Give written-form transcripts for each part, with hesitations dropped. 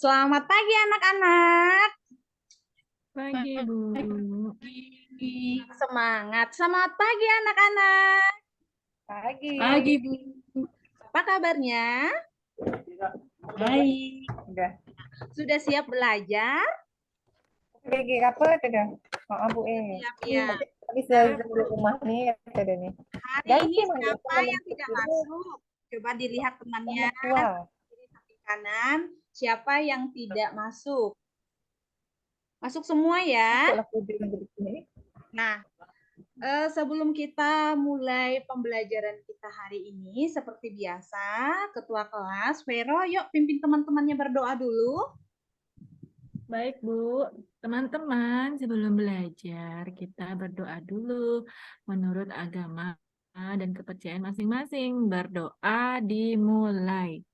Selamat pagi anak-anak. Pagi, Bu. Semangat. Selamat pagi anak-anak. Pagi, Bu. Apa kabarnya? Baik. Udah. Sudah siap belajar? Lagi apa dah? Maaf Bu Siap ya. Habis dari rumah nih ada nih. Hari ini emang dia siapa yang tidak masuk? Coba dilihat temannya. tua. Kiri samping kanan. Siapa yang tidak masuk? Masuk semua ya. Masuklah puding di sini. Nah, sebelum kita mulai pembelajaran kita hari ini, seperti biasa, Ketua kelas, Vero, yuk pimpin teman-temannya berdoa dulu. Baik, Bu. Teman-teman, sebelum belajar, kita berdoa dulu menurut agama dan kepercayaan masing-masing. Berdoa dimulai.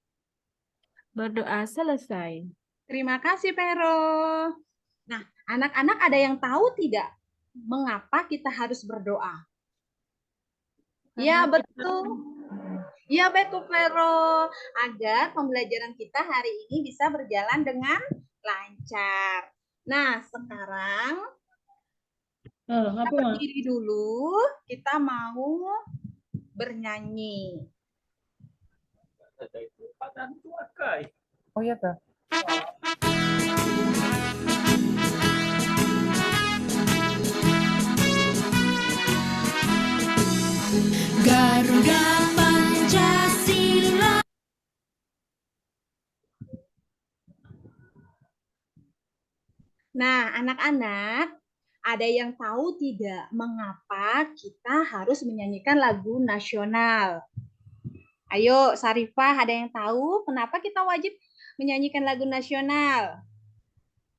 Berdoa selesai. Terima kasih, Vero. Nah, anak-anak ada yang tahu tidak mengapa kita harus berdoa? Ya, Karena betul. Ya, betul, Vero. Agar pembelajaran kita hari ini bisa berjalan dengan lancar. Nah, sekarang kita berdiri dulu. Kita mau bernyanyi. Oh iya Kak. Garuda Pancasila. Nah, anak-anak, ada yang tahu tidak mengapa kita harus menyanyikan lagu nasional? Ayo, Sarifah, ada yang tahu kenapa kita wajib menyanyikan lagu nasional?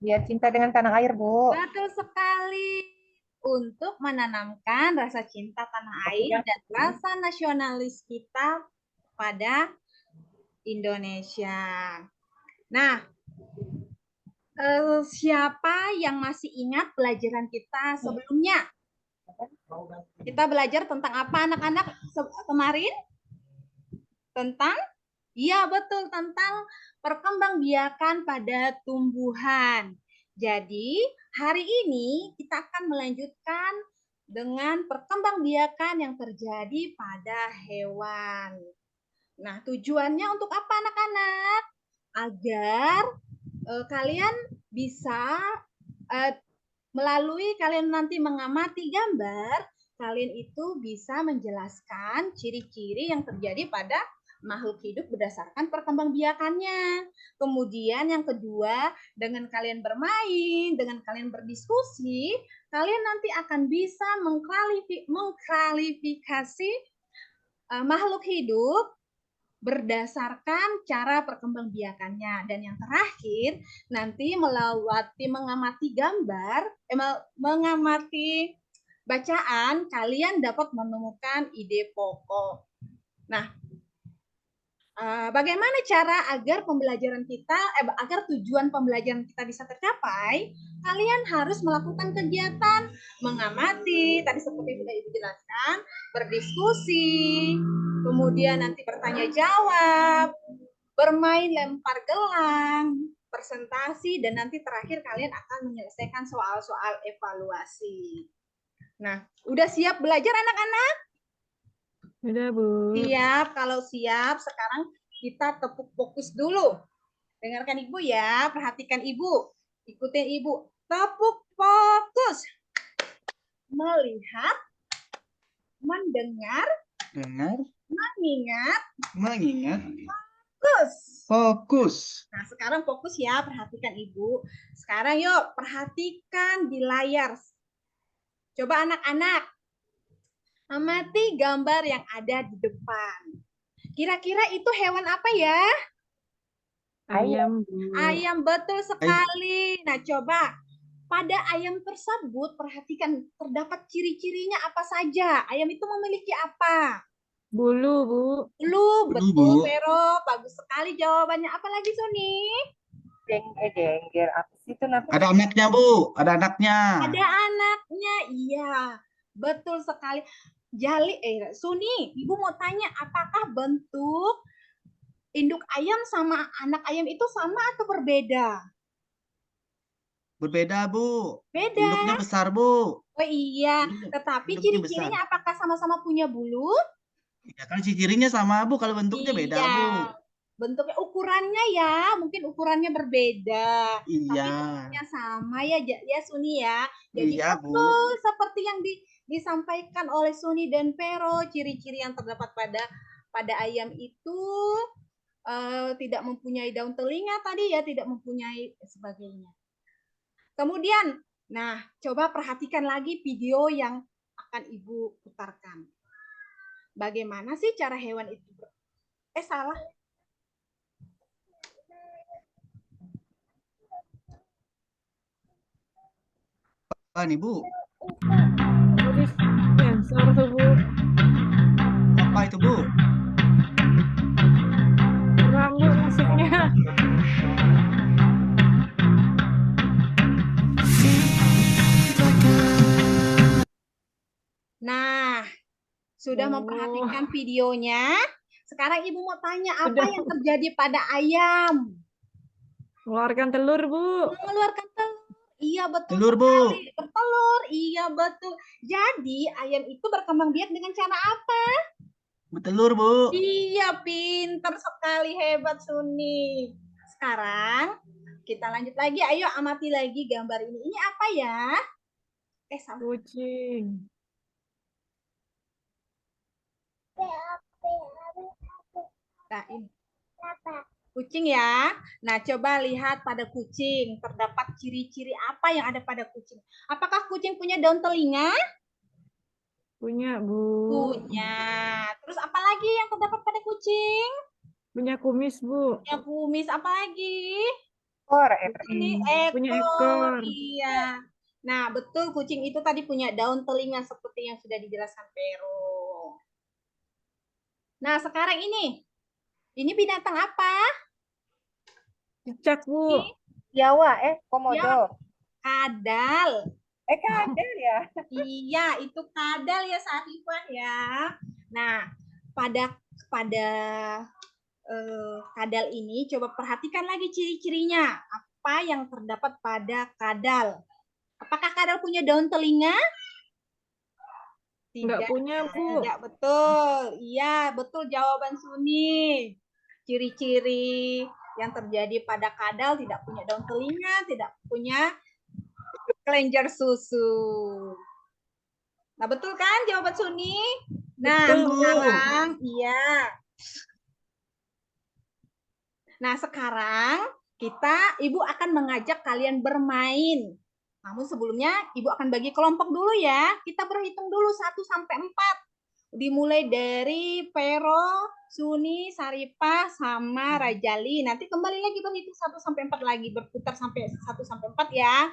Biar cinta dengan tanah air, Bu. Betul sekali. Untuk menanamkan rasa cinta tanah air dan rasa nasionalis kita pada Indonesia. Nah, siapa yang masih ingat pelajaran kita sebelumnya? Kita belajar tentang apa anak-anak kemarin? Tentang? Ya, betul, tentang perkembangbiakan pada tumbuhan. Jadi, hari ini kita akan melanjutkan dengan perkembangbiakan yang terjadi pada hewan. Nah, tujuannya untuk apa anak-anak? Agar kalian bisa melalui kalian nanti mengamati gambar, kalian itu bisa menjelaskan ciri-ciri yang terjadi pada makhluk hidup berdasarkan perkembangbiakannya. Kemudian yang kedua, dengan kalian bermain, dengan kalian berdiskusi, kalian nanti akan bisa mengklarifikasi makhluk hidup berdasarkan cara perkembangbiakannya. Dan yang terakhir, nanti mengamati gambar, mengamati bacaan, kalian dapat menemukan ide pokok. Nah, bagaimana cara agar pembelajaran kita, agar tujuan pembelajaran kita bisa tercapai? Kalian harus melakukan kegiatan mengamati, tadi seperti sudah Ibu jelaskan, berdiskusi, kemudian nanti bertanya jawab, bermain lempar gelang, presentasi, dan nanti terakhir kalian akan menyelesaikan soal-soal evaluasi. Nah, udah siap belajar anak-anak? Sudah, Bu. Siap. Kalau siap, sekarang kita tepuk fokus dulu. Dengarkan Ibu ya, perhatikan Ibu. Ikutin Ibu. Tepuk fokus. Melihat, mendengar, mengingat, fokus. Nah, sekarang fokus ya, perhatikan Ibu. Sekarang yuk, perhatikan di layar. Coba anak-anak, amati gambar yang ada di depan. Kira-kira itu hewan apa ya? Ayam, Bu. Ayam, betul sekali. Nah, coba pada ayam tersebut perhatikan terdapat ciri-cirinya apa saja. Ayam itu memiliki apa? Bulu, Bu. Bulu, betul, Vero. Bagus sekali jawabannya. Apa lagi, Sony? Jengger. Apa sih itu namanya? Ada anaknya, Bu. Ada anaknya. Ada anaknya, iya. Betul sekali. Suni, Ibu mau tanya, apakah bentuk induk ayam sama anak ayam itu sama atau berbeda? Berbeda, Bu. Beda. Induknya besar, Bu. Oh iya, Induknya, tetapi induknya besar. ciri-cirinya apakah sama-sama punya bulu? Ya kan cirinya sama, Bu. Kalau bentuknya beda, Iya. Bu. Bentuknya, ukurannya ya, mungkin ukurannya berbeda. Iya. Tapi bentuknya sama ya, ya Suni ya. Jadi Iya, Bu. betul seperti yang disampaikan oleh Suni dan Pero, ciri-ciri yang terdapat pada ayam itu tidak mempunyai daun telinga tadi ya, tidak mempunyai sebagainya. Kemudian, nah coba perhatikan lagi video yang akan Ibu putarkan. Bagaimana sih cara hewan itu? Salah. Apa nih, Bu? Habis sensor tuh, Bu. Apa itu, Bu? Kurang, Bu, musiknya. Nah, sudah memperhatikan videonya. Sekarang Ibu mau tanya apa yang terjadi pada ayam? Mengeluarkan telur, Bu. Mengeluarkan telur. Iya, betul Telur, Bu. sekali. Bertelur. Iya, betul. Jadi, ayam itu berkembang biak dengan cara apa? Bertelur, Bu. Iya, pintar sekali. Hebat, Suni. Sekarang, kita lanjut lagi. Ayo, amati lagi gambar ini. Ini apa ya? Salah. Kucing. Nah, ini. Kucing ya. Nah, coba lihat pada kucing. Terdapat ciri-ciri apa yang ada pada kucing? Apakah kucing punya daun telinga? Punya, Bu. Punya. Terus apa lagi yang terdapat pada kucing? Punya kumis, Bu. Punya kumis. Apa lagi? Ini Punya ekor. ekor. Iya. Nah, betul kucing itu tadi punya daun telinga seperti yang sudah dijelaskan Pero. Nah, sekarang ini. Ini binatang apa? Cicak, Bu. Jawa, komodo. Kadal. Kadal ya? Iya, itu kadal ya Sarifah ya. Nah, pada kadal ini coba perhatikan lagi ciri-cirinya. Apa yang terdapat pada kadal? Apakah kadal punya daun telinga? Enggak punya, Bu. Tidak, betul. Iya, betul jawaban Suni. Ciri-ciri yang terjadi pada kadal tidak punya daun telinga, tidak punya kelenjar susu. Nah, betul kan jawaban Suni? Nah, Betul, sekarang iya. Nah, sekarang Ibu akan mengajak kalian bermain. Namun sebelumnya Ibu akan bagi kelompok dulu ya. Kita berhitung dulu 1 sampai 4. Dimulai dari Pero, Suni, Saripah, sama Rajali. Nanti kembali lagi berhitung 1 sampai 4 lagi. Berputar sampai 1 sampai 4 ya.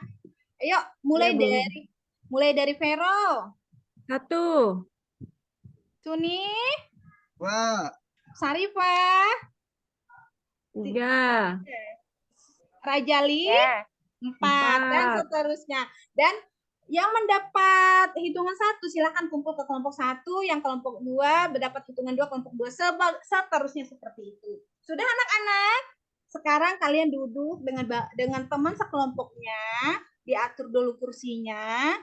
Ayo, mulai dari Pero. 1. Suni. 2. Saripah. 3. Rajali. 4. Dan seterusnya. Dan yang mendapat hitungan 1 silakan kumpul ke kelompok 1, yang kelompok 2 mendapat hitungan 2, kelompok 2 seterusnya seperti itu. Sudah anak-anak? Sekarang kalian duduk dengan teman sekelompoknya, diatur dulu kursinya.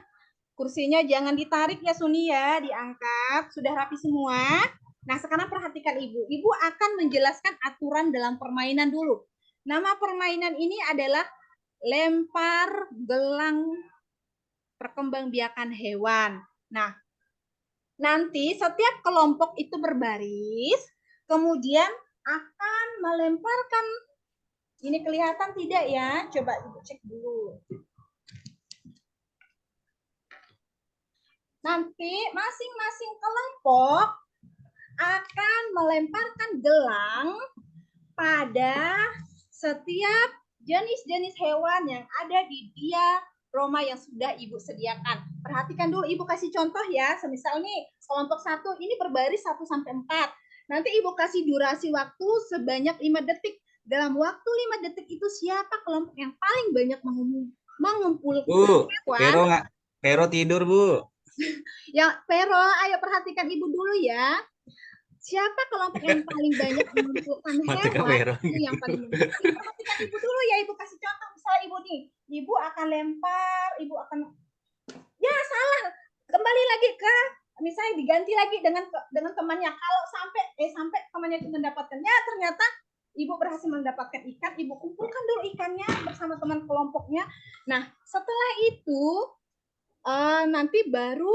Kursinya jangan ditarik ya Suni ya, diangkat. Sudah rapi semua? Nah, sekarang perhatikan Ibu. Ibu akan menjelaskan aturan dalam permainan dulu. Nama permainan ini adalah lempar gelang perkembangbiakan hewan. Nah, nanti setiap kelompok itu berbaris, kemudian akan melemparkan. Ini kelihatan tidak ya? Coba Ibu cek dulu. Nanti masing-masing kelompok akan melemparkan gelang pada setiap jenis-jenis hewan yang ada di diagrama yang sudah Ibu sediakan. Perhatikan dulu, Ibu kasih contoh ya. Semisal nih, kelompok 1 ini berbaris 1 sampai 4. Nanti Ibu kasih durasi waktu sebanyak 5 detik. Dalam waktu 5 detik itu siapa kelompok yang paling banyak mengumpulkan hewan? Pero tidur, Bu. Ya, Pero, ayo perhatikan Ibu dulu ya. Siapa kelompok yang paling banyak mengumpulkan Mata hewan? kamera. Itu yang paling banyak. Ibu perhatikan ibu dulu ya, ibu kasih contoh. Misalnya ibu nih, ibu akan lempar, ibu akan, ya salah. Kembali lagi ke, misalnya diganti lagi dengan temannya. Kalau sampai temannya itu mendapatkannya, ternyata ibu berhasil mendapatkan ikan, ibu kumpulkan dulu ikannya bersama teman kelompoknya. Nah, setelah itu nanti baru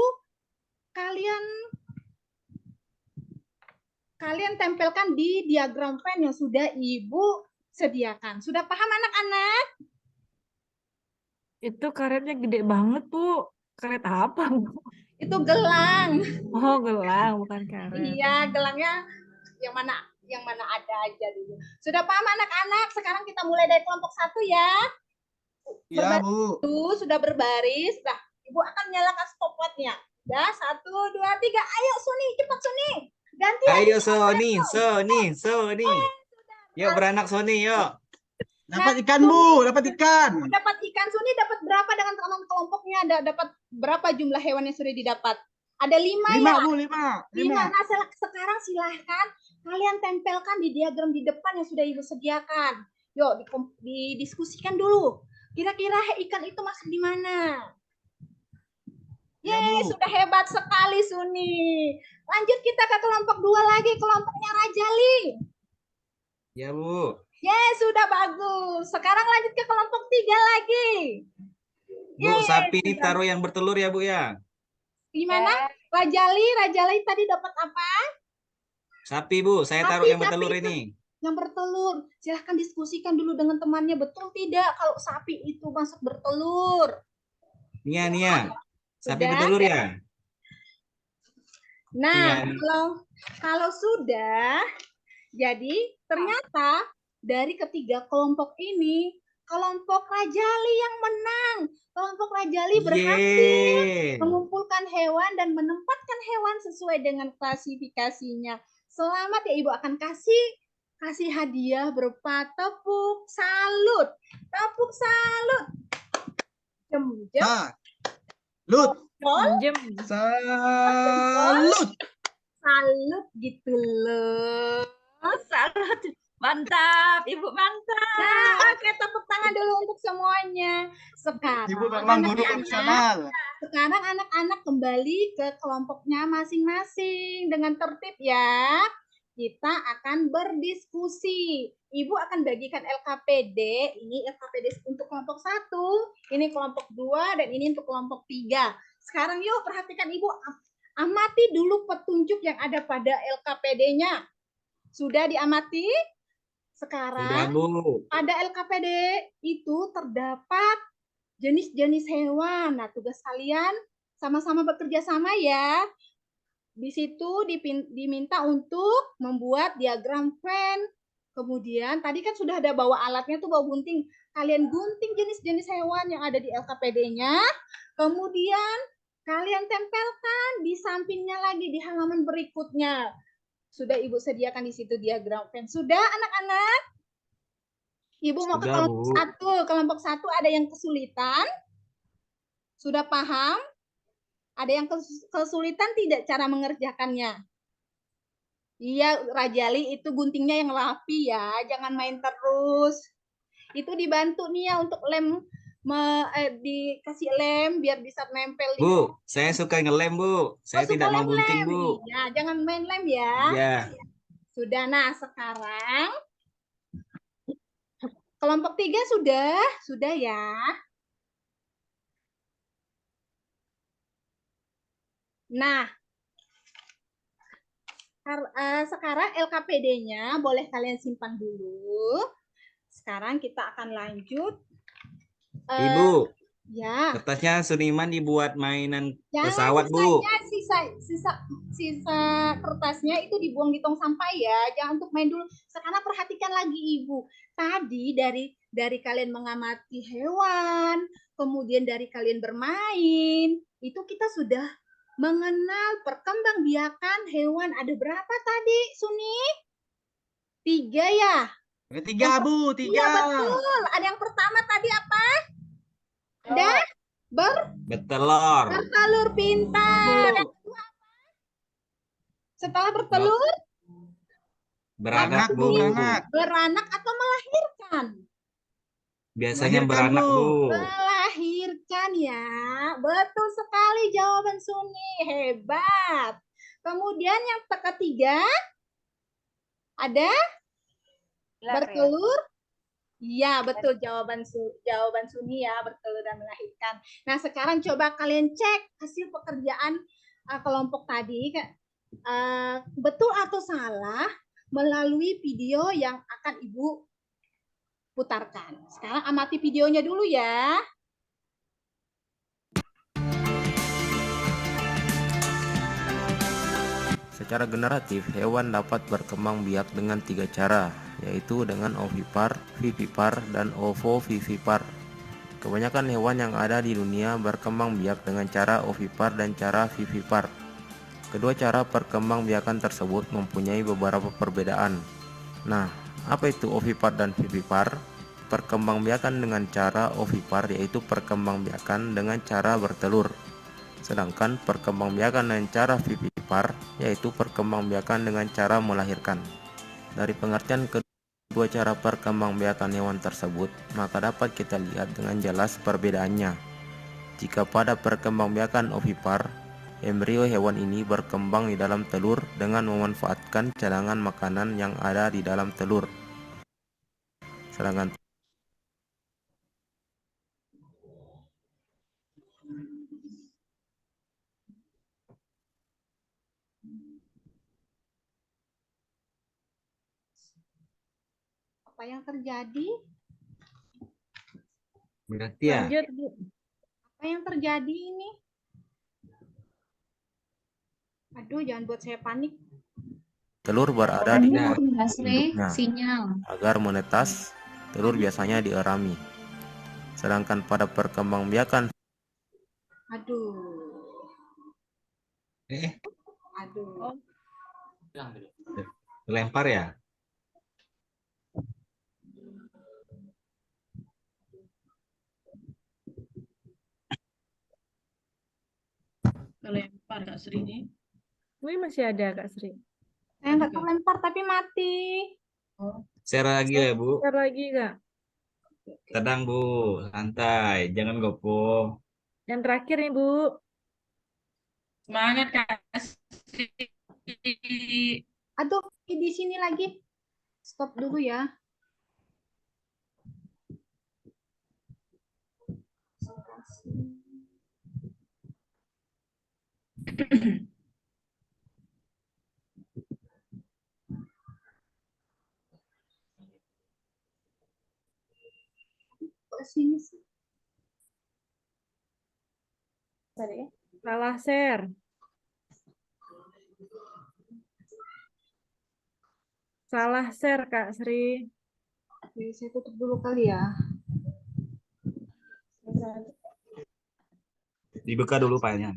kalian tempelkan di diagram Venn yang sudah ibu sediakan. Sudah paham anak-anak? Itu karetnya gede banget, Bu. Karet apa, Bu? Itu gelang. Oh, gelang, bukan karet. Iya, gelangnya yang mana ada aja dulu. Sudah paham anak-anak? Sekarang kita mulai dari kelompok 1 ya. Ya, Bu. Sudah berbaris. Nah, ibu akan nyalakan stopwatchnya. Ya, 1, 2, 3. Ayo Suni, cepat Suni. Ganti Ayo lagi. Sony. Yuk beranak Sony, yuk. Dapat ikan, Bu. Dapat ikan. Dapat ikan. Suni dapat berapa dengan teman kelompoknya? Dapat berapa jumlah hewan yang sudah didapat? Ada 5 ya? 5, Bu. 5. Nah, sekarang silahkan kalian tempelkan di diagram di depan yang sudah ibu sediakan. Yuk, didiskusikan dulu. Kira-kira ikan itu masuk di mana? Ya, Yeay, Bu. sudah hebat sekali Suni. Lanjut kita ke kelompok 2 lagi, kelompoknya Rajali. Ya, Bu. Yeay, sudah bagus. Sekarang lanjut ke kelompok 3 lagi. Bu, sapi ini taruh yang bertelur ya, Bu ya. Gimana? Rajali tadi dapat apa? Sapi, Bu. Saya taruh Sapi, yang bertelur sapi itu. ini. Yang bertelur. Silahkan diskusikan dulu dengan temannya. Betul tidak kalau sapi itu masuk bertelur? Nia. Sapi Sudah? bertelur ya? Nah, Iya. kalau sudah, jadi ternyata dari ketiga kelompok ini, kelompok Rajali yang menang. Kelompok Rajali berhasil Yeay. mengumpulkan hewan dan menempatkan hewan sesuai dengan klasifikasinya. Selamat ya, Ibu akan kasih hadiah berupa tepuk salut. Tepuk salut. Jem. Lut. Pinjem. Salut. Salut gitu loh. Salut. Mantap, Ibu mantap. Nah, oke, tepuk tangan dulu untuk semuanya. Sekarang Ibu memang guru profesional. Sekarang anak-anak kembali ke kelompoknya masing-masing dengan tertib ya. Kita akan berdiskusi. Ibu akan bagikan LKPD. Ini LKPD untuk kelompok 1, ini kelompok 2, dan ini untuk kelompok 3. Sekarang yuk perhatikan Ibu. Amati dulu petunjuk yang ada pada LKPD-nya. Sudah diamati? Sudah, Sekarang Bu. pada LKPD itu terdapat jenis-jenis hewan. Nah, tugas kalian sama-sama bekerja sama ya. Di situ diminta untuk membuat diagram Venn. Kemudian tadi kan sudah ada bawa alatnya tuh, bawa gunting. Kalian gunting jenis-jenis hewan yang ada di LKPD-nya. Kemudian kalian tempelkan di sampingnya lagi di halaman berikutnya. Sudah Ibu sediakan di situ diagram Venn. Sudah anak-anak? Ibu mau ke Sudah, kelompok Bu. 1. Kelompok 1 ada yang kesulitan? Sudah paham? Ada yang kesulitan tidak cara mengerjakannya? Iya, Rajali, itu guntingnya yang rapi ya. Jangan main terus. Itu dibantu nih ya untuk dikasih lem biar bisa nempel di. Bu, saya suka ngelem, Bu. Saya suka tidak mau lem-lem. gunting, Bu. Ya, jangan main lem ya. Ya. Sudah, nah sekarang kelompok 3 sudah ya. Nah, sekarang LKPD-nya boleh kalian simpan dulu. Sekarang kita akan lanjut. Ibu, Ya. kertasnya Suniman dibuat mainan Jangan pesawat, Bu. sisa kertasnya itu dibuang di tong sampah ya. Jangan untuk main dulu. Sekarang perhatikan lagi Ibu. Tadi dari kalian mengamati hewan, kemudian dari kalian bermain, itu kita sudah mengenal perkembangbiakan hewan. Ada berapa tadi, Suni? 3 ya? 3, Bu. 3. Iya, betul. Ada yang pertama tadi apa? Ada Bertelur. bertelur, pintar. Bu. Setelah bertelur, Beranak, Bu. Beranak. Beranak atau melahirkan? Biasanya Melahirkan, beranak, Bu. Bu. Melahirkan ya. Betul sekali jawaban Suni. Hebat. Kemudian yang ketiga ada bertelur. Iya, betul jawaban Suni ya, bertelur dan melahirkan. Nah, sekarang coba kalian cek hasil pekerjaan kelompok tadi betul atau salah melalui video yang akan Ibu putarkan. Sekarang amati videonya dulu ya. Secara generatif, hewan dapat berkembang biak dengan 3 cara, yaitu dengan ovipar, vivipar, dan ovovivipar. Kebanyakan hewan yang ada di dunia berkembang biak dengan cara ovipar dan cara vivipar. Kedua cara perkembangbiakan tersebut mempunyai beberapa perbedaan. Nah, apa itu ovipar dan vivipar? Perkembangbiakan dengan cara ovipar yaitu perkembangbiakan dengan cara bertelur. Sedangkan perkembangbiakan dengan cara vivipar yaitu perkembangbiakan dengan cara melahirkan. Dari pengertian kedua cara perkembangbiakan hewan tersebut, maka dapat kita lihat dengan jelas perbedaannya. Jika pada perkembangbiakan ovipar, embrio hewan ini berkembang di dalam telur dengan memanfaatkan cadangan makanan yang ada di dalam telur. Sedangkan Apa yang terjadi? Berarti ya. Lanjut, Bu. Apa yang terjadi ini? Aduh, jangan buat saya panik. telur berada di Nah, induknya. Sinyal. Agar menetas, telur biasanya dierami. Sedangkan pada perkembangbiakan Aduh. Eh, Aduh. lempar ya? Kelempar Kak Sri ini. Ini masih ada Kak Sri. Saya nggak terlempar tapi mati. Share lagi ya, Bu. Share lagi Kak. Tenang, Bu. Santai. Jangan gopoh. Yang terakhir nih Bu. Semangat Kak Sri. Aduh, di sini lagi. Stop dulu ya. Ke sini sih. Salah share. Salah share Kak Sri. Oke, saya tutup dulu kali ya. Dibuka dulu filenya.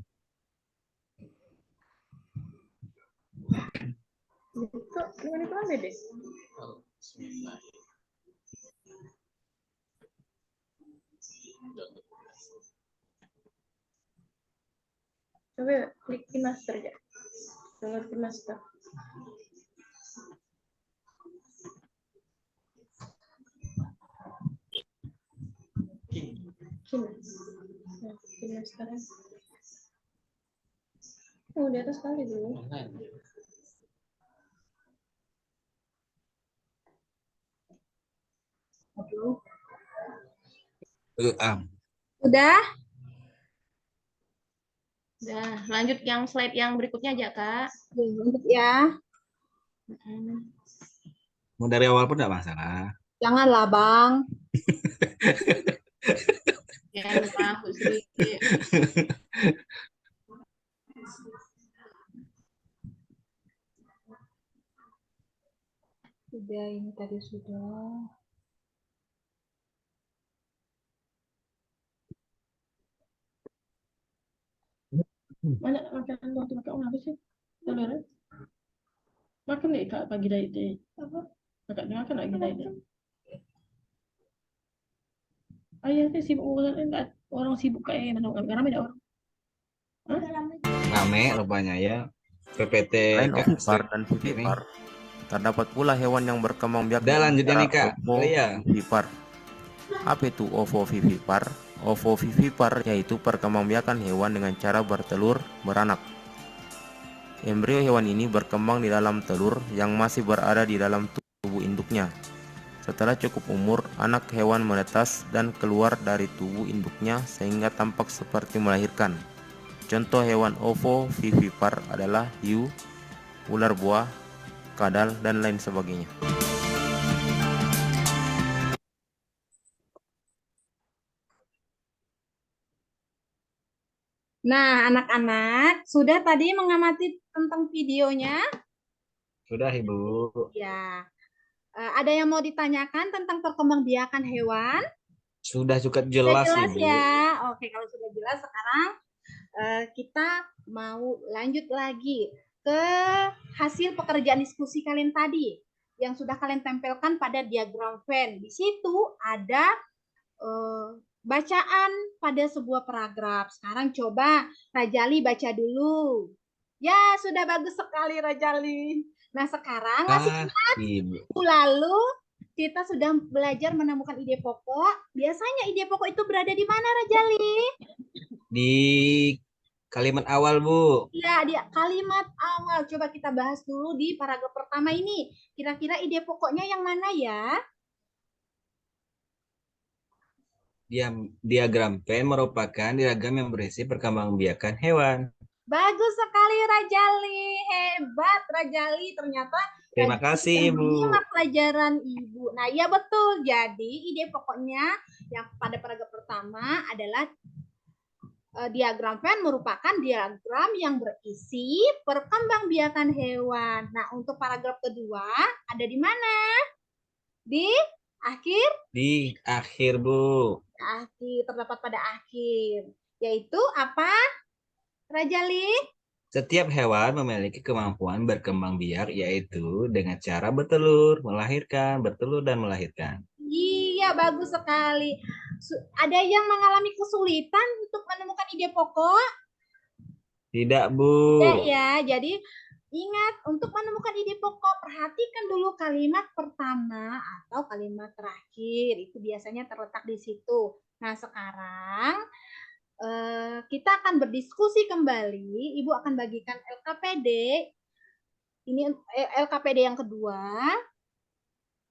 Gimana itu ada deh? Coba klik di master ya. Download di master. Nah, di master. Oh, di atas kali dulu. Aduh. Am. Udah? Udah, lanjut yang slide yang berikutnya aja, Kak. Lanjut ya. Mau dari awal pun enggak masalah. Janganlah, Bang. Ya, maaf, Bu Sri. Sudah, ini tadi sudah. Mana makan waktu makan apa sih? Telur. Makan nih Kak pagi dari itu. Apa? Kakak makan lagi dari itu. Ayah sih sibuk ngurusin enggak orang sibuk kayak mana enggak ramai ada orang. Rame rupanya ya. PPT selain Kak ovipar Sri dan ini. vivipar, Terdapat pula hewan yang berkembang biak Udah dengan lanjutnya cara nih Kak. Kali ya. ovovivipar. Apa itu ovovivipar? Ovovivipar yaitu perkembangbiakan hewan dengan cara bertelur beranak. Embrio hewan ini berkembang di dalam telur yang masih berada di dalam tubuh induknya. Setelah cukup umur, anak hewan menetas dan keluar dari tubuh induknya sehingga tampak seperti melahirkan. Contoh hewan ovovivipar adalah hiu, ular buah, kadal, dan lain sebagainya. Nah, anak-anak sudah tadi mengamati tentang videonya? Sudah Ibu. Ya. Ada yang mau ditanyakan tentang perkembangbiakan hewan? Sudah cukup Sudah jelas jelas Ibu. ya. Oke, kalau sudah jelas sekarang kita mau lanjut lagi ke hasil pekerjaan diskusi kalian tadi yang sudah kalian tempelkan pada diagram Venn. Di situ ada bacaan pada sebuah paragraf. Sekarang coba Rajali baca dulu. Ya, sudah bagus sekali Rajali. Nah, sekarang masih Ibu. lalu kita sudah belajar menemukan ide pokok. Biasanya ide pokok itu berada di mana, Rajali? Di kalimat awal, Bu. Ya, di kalimat awal. Coba kita bahas dulu di paragraf pertama ini. Kira-kira ide pokoknya yang mana ya? Diagram Venn merupakan diagram yang berisi perkembangbiakan hewan. Bagus sekali Rajali. Hebat Rajali. Ternyata Terima Rajali kasih, sudah Ibu. menyimak pelajaran Ibu. Nah, ya betul. Jadi, ide pokoknya yang pada paragraf pertama adalah diagram Venn merupakan diagram yang berisi perkembangbiakan hewan. Nah, untuk paragraf kedua ada di mana? Di akhir? Di akhir, Bu. Akhir, terdapat pada akhir. Yaitu apa, Rajali? Setiap hewan memiliki kemampuan berkembang biak, yaitu dengan cara bertelur, melahirkan, bertelur, dan melahirkan. Iya, bagus sekali. Ada yang mengalami kesulitan untuk menemukan ide pokok? Tidak, Bu. Tidak ya, jadi ingat untuk menemukan ide pokok, perhatikan dulu kalimat pertama atau kalimat terakhir. Itu biasanya terletak di situ. Nah, sekarang kita akan berdiskusi kembali. Ibu akan bagikan LKPD. Ini LKPD yang kedua.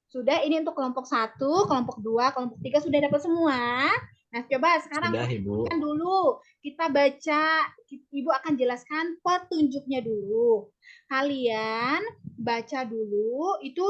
Sudah, ini untuk kelompok 1, kelompok 2, kelompok 3 sudah dapat semua. Nah, coba sekarang Sudah, Ibu. dulu. Kita baca, Ibu akan jelaskan petunjuknya dulu. Kalian baca dulu, itu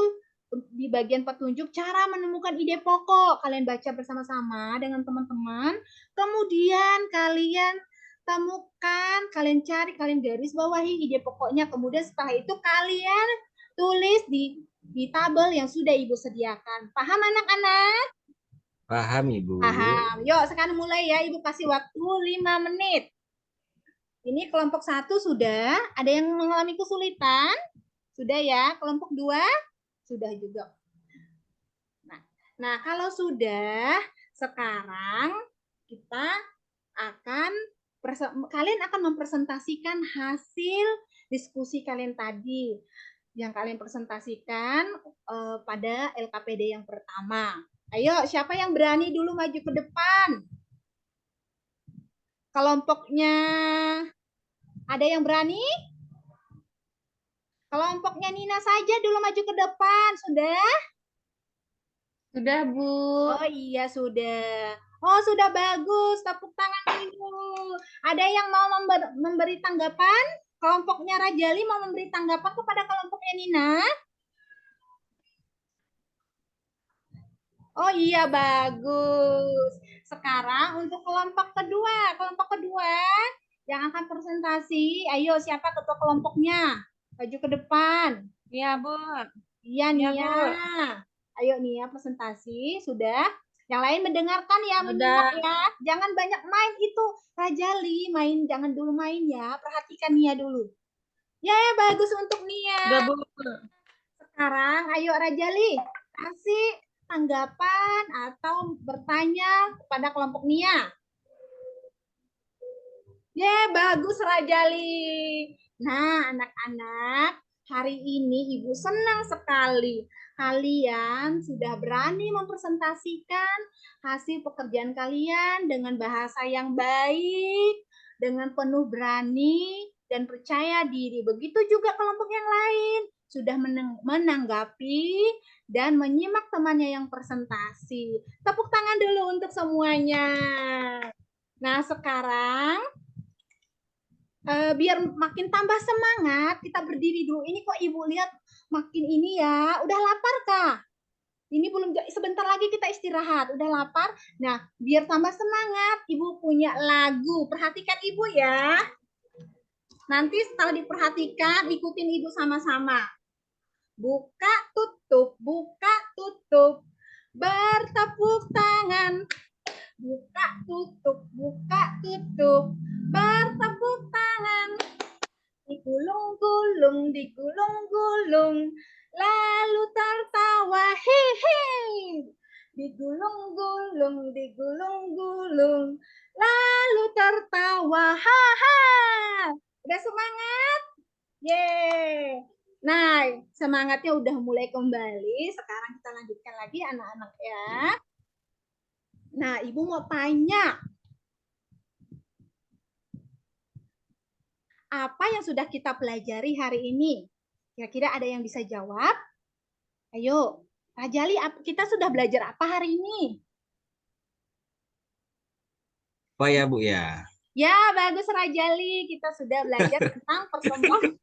di bagian petunjuk cara menemukan ide pokok. Kalian baca bersama-sama dengan teman-teman. Kemudian kalian temukan, kalian cari, kalian garis bawahi ide pokoknya. Kemudian setelah itu kalian tulis di tabel yang sudah Ibu sediakan. Paham anak-anak? Paham, Ibu. Paham. Yuk, sekarang mulai ya. Ibu kasih waktu 5 menit. Ini kelompok 1 sudah. Ada yang mengalami kesulitan? Sudah ya. Kelompok 2? Sudah juga. Nah, kalau sudah, sekarang kita akan kalian akan mempresentasikan hasil diskusi kalian tadi yang kalian presentasikan pada LKPD yang pertama. Ayo, siapa yang berani dulu maju ke depan? Kelompoknya ada yang berani? Kelompoknya Nina saja dulu maju ke depan, sudah? Sudah, Bu. Oh iya, sudah. Oh, sudah bagus. Tepuk tangan dulu. Ada yang mau memberi tanggapan? Kelompoknya Rajali mau memberi tanggapan kepada kelompoknya Nina? Oh iya, bagus. Sekarang untuk kelompok kedua. Kelompok kedua yang akan presentasi. Ayo, siapa ketua kelompoknya? Maju ke depan. Iya, Bu. Iya, Iya, Nia. Bu. Ayo, Nia presentasi. Sudah? Yang lain mendengarkan ya, Sudah. menyimak ya. Jangan banyak main itu. Rajali, jangan dulu main ya. Perhatikan Nia dulu. Ya, bagus untuk Nia. Sudah, Bu. Sekarang, ayo Rajali, kasih tanggapan atau bertanya kepada kelompok Nia. Ya, bagus Rajali. Nah, anak-anak, Hari ini Ibu senang sekali. Kalian sudah berani mempresentasikan hasil pekerjaan kalian dengan bahasa yang baik, dengan penuh berani dan percaya diri. Begitu juga kelompok yang lain sudah menanggapi dan menyimak temannya yang presentasi. Tepuk tangan dulu untuk semuanya. Nah, sekarang biar makin tambah semangat, kita berdiri dulu. Ini kok Ibu lihat makin ini ya. Udah lapar kah? Ini belum, sebentar lagi kita istirahat. Udah lapar? Nah, biar tambah semangat, Ibu punya lagu. Perhatikan Ibu ya. Nanti setelah diperhatikan, ikutin Ibu sama-sama. Buka tutup, bertepuk tangan. Buka tutup, bertepuk tangan. Digulung-gulung, lalu tertawa, hehe. Digulung-gulung, lalu tertawa, haha. Udah semangat? Yeay. Nah, semangatnya udah mulai kembali. Sekarang kita lanjutkan lagi anak-anak ya. Nah, Ibu mau tanya. Apa yang sudah kita pelajari hari ini? Kira-kira ada yang bisa jawab? Ayo, Rajali, kita sudah belajar apa hari ini? Oh ya Bu ya. Ya, bagus Rajali. Kita sudah belajar tentang pertemuan.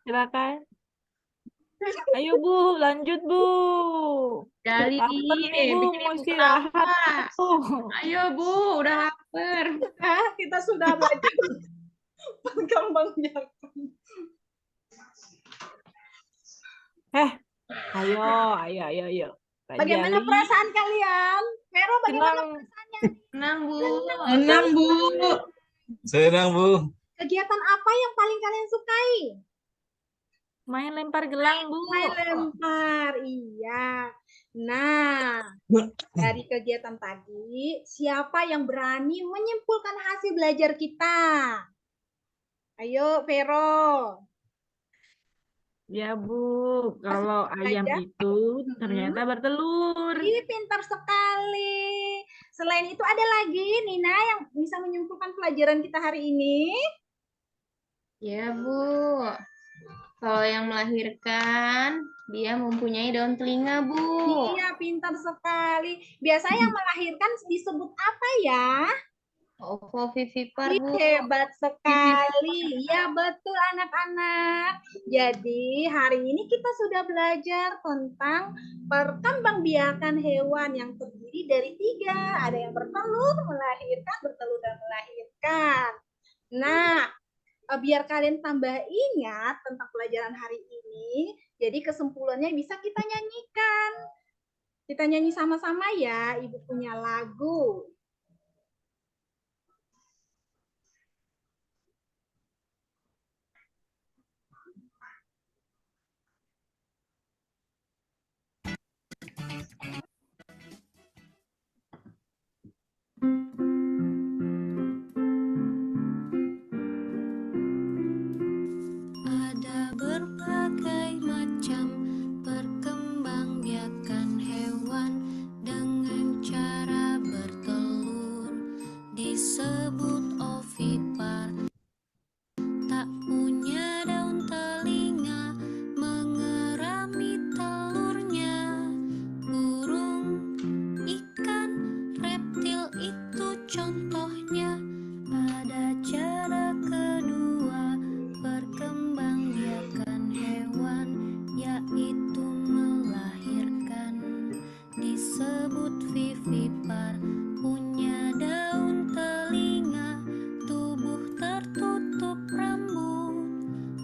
Silakan. Ayo Bu, lanjut Bu. Kali Lapar nih Bu, bikin mau ibu istirahat. ketawa. Ayo Bu, udah lapar. Kita sudah belajar berkembang biakan. Ayo. Bagaimana Rajali. perasaan kalian? Vero, bagaimana Senang. perasaannya? Senang Bu. Senang, Bu. Senang Bu. Kegiatan apa yang paling kalian sukai? Main lempar gelang Bu. Main lempar, iya. Nah, dari kegiatan tadi, siapa yang berani menyimpulkan hasil belajar kita? Ayo, Vero. Ya Bu, kalau ayam aja. itu ternyata bertelur. Ih, pintar sekali. Selain itu ada lagi, Nina, yang bisa menyimpulkan pelajaran kita hari ini? Ya Bu. Kalau yang melahirkan, dia mempunyai daun telinga Bu. Iya, pintar sekali. Biasanya yang melahirkan disebut apa ya? Ovovivipar Bu. Hebat sekali. Ya, betul anak-anak. Jadi, hari ini kita sudah belajar tentang perkembangbiakan hewan yang terdiri dari 3. Ada yang bertelur, melahirkan, bertelur dan melahirkan. Nah, biar kalian tambah ingat tentang pelajaran hari ini, jadi kesimpulannya bisa kita nyanyikan. Kita nyanyi sama-sama ya, Ibu punya lagu. Ada berbagai macam perkembangbiakan hewan dengan cara bertelur, disebut ovipar. Tak punya daun telinga, mengerami telurnya. Burung, ikan, reptil itu contohnya. Ada cara kedua perkembangbiakan hewan, yaitu melahirkan, disebut vivipar. Punya daun telinga, tubuh tertutup rambut.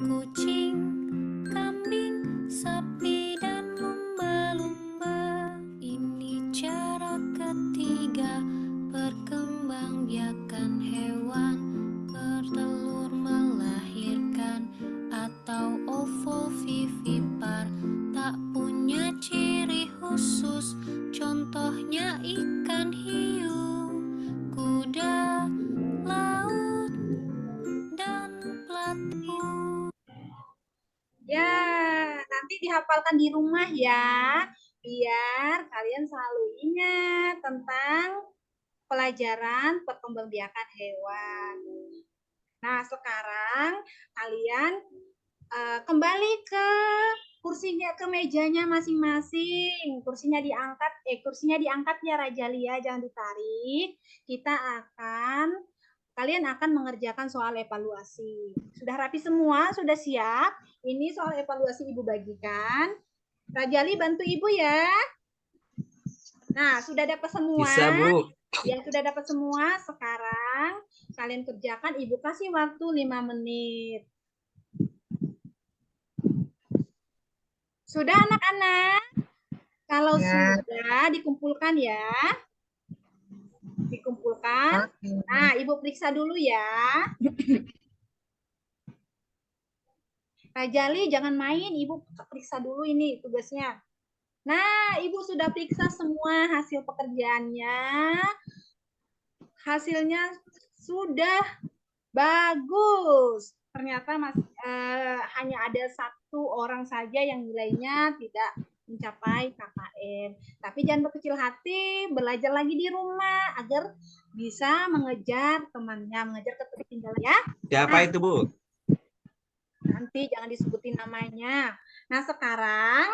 Kucing, kambing, sapi, dan lumba-lumba. Ini cara ketiga perkembangbiakan hewan, bertelur melahirkan atau ovovivipar. Tak hafalkan di rumah ya, biar kalian selalu ingat tentang pelajaran perkembangbiakan hewan. Nah, sekarang kalian kembali ke kursinya, ke mejanya masing-masing. Kursinya diangkat ya Raja Lia, jangan ditarik. Kalian akan mengerjakan soal evaluasi. Sudah rapi semua? Sudah siap? Ini soal evaluasi Ibu bagikan. Raja Li bantu Ibu ya. Nah, sudah dapat semua? Bisa, Bu. Ya, sudah dapat semua. Sekarang kalian kerjakan, Ibu kasih waktu 5 menit. Sudah anak-anak? Kalau sudah, dikumpulkan ya. Dikumpulkan. Nah, Ibu periksa dulu ya. Rajali, jangan main. Ibu periksa dulu ini tugasnya. Nah, Ibu sudah periksa semua hasil pekerjaannya. Hasilnya sudah bagus. Ternyata hanya ada 1 orang saja yang nilainya tidak mencapai KKM. Tapi jangan berkecil hati, belajar lagi di rumah agar bisa mengejar temannya, mengejar ketertinggalan ya. Siapa itu, Bu? Nanti jangan disebutin namanya. Nah, sekarang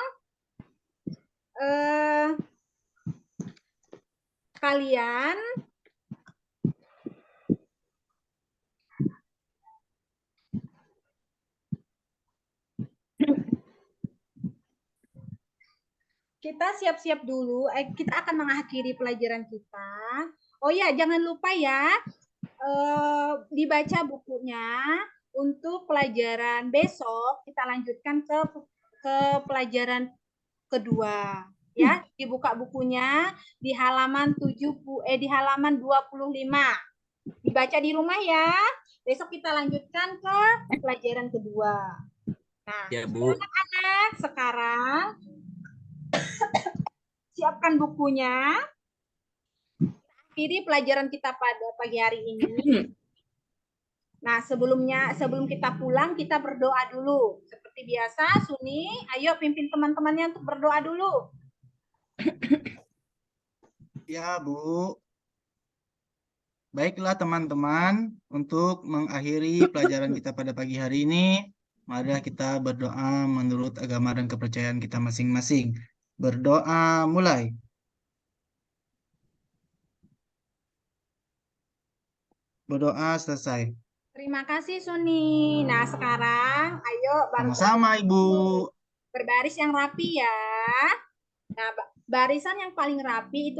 kalian kita siap-siap dulu. Kita akan mengakhiri pelajaran kita. Oh ya, jangan lupa ya, dibaca bukunya. Untuk pelajaran besok, kita lanjutkan ke pelajaran kedua. Ya, dibuka bukunya di halaman 25. Dibaca di rumah ya. Besok kita lanjutkan ke pelajaran kedua. Nah, ya, Bu. Anak-anak, sekarang siapkan bukunya. Akhiri pelajaran kita pada pagi hari ini. Nah, sebelum kita pulang, kita berdoa dulu. Seperti biasa, Suni, ayo pimpin teman-temannya untuk berdoa dulu. Ya, Bu. Baiklah teman-teman, untuk mengakhiri pelajaran kita pada pagi hari ini, marilah kita berdoa menurut agama dan kepercayaan kita masing-masing. Berdoa mulai. Berdoa selesai. Terima kasih, Suni. Nah, sekarang ayo Sama-sama, Ibu. berbaris yang rapi ya. Nah, barisan yang paling rapi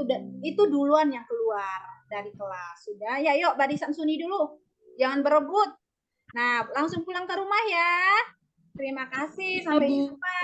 itu duluan yang keluar dari kelas. Sudah, ya yuk barisan Suni dulu. Jangan berebut. Nah, langsung pulang ke rumah ya. Terima kasih. Sampai jumpa.